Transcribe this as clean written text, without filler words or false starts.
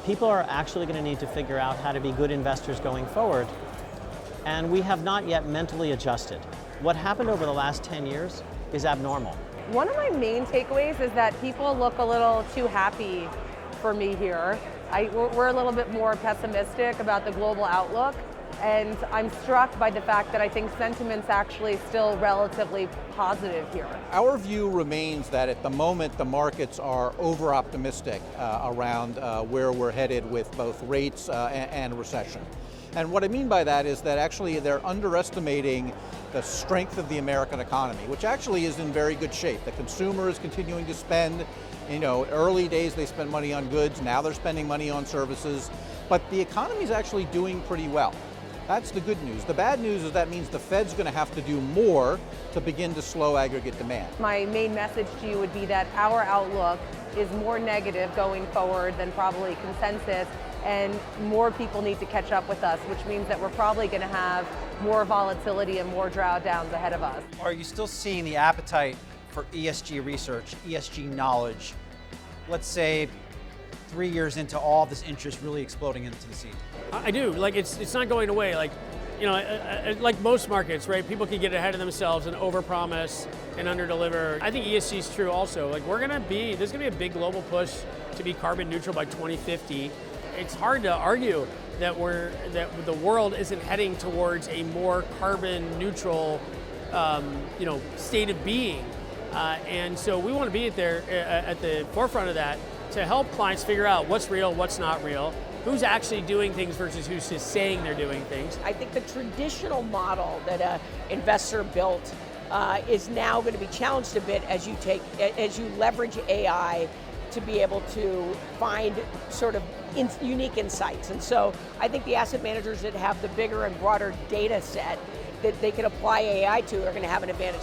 People are actually going to need to figure out how to be good investors going forward, and we have not yet mentally adjusted. What happened over the last 10 years is abnormal. One of my main takeaways is that people look a little too happy for me here. We're a little bit more pessimistic about the global outlook, and I'm struck by the fact that I think sentiment's actually still relatively positive here. Our view remains that at the moment the markets are over-optimistic around where we're headed with both rates and recession. And what I mean by that is that actually they're underestimating the strength of the American economy, which actually is in very good shape. The consumer is continuing to spend. You know, early days they spent money on goods, now they're spending money on services, but the economy is actually doing pretty well. That's the good news. The bad news is that means the Fed's going to have to do more to begin to slow aggregate demand. My main message to you would be that our outlook is more negative going forward than probably consensus, and more people need to catch up with us, which means that we're probably going to have more volatility and more drawdowns ahead of us. Are you still seeing the appetite for ESG research, ESG knowledge, let's say 3 years into all this interest really exploding into the scene? I do. Like it's not going away. Like, you know, like most markets, right? People can get ahead of themselves and overpromise and underdeliver. I think ESG is true also. Like there's gonna be a big global push to be carbon neutral by 2050. It's hard to argue that the world isn't heading towards a more carbon neutral, state of being. And so we want to be at the forefront of that to help clients figure out what's real, what's not real, who's actually doing things versus who's just saying they're doing things. I think the traditional model that an investor built is now going to be challenged a bit as you leverage AI to be able to find sort of unique insights. And so I think the asset managers that have the bigger and broader data set that they can apply AI to are going to have an advantage.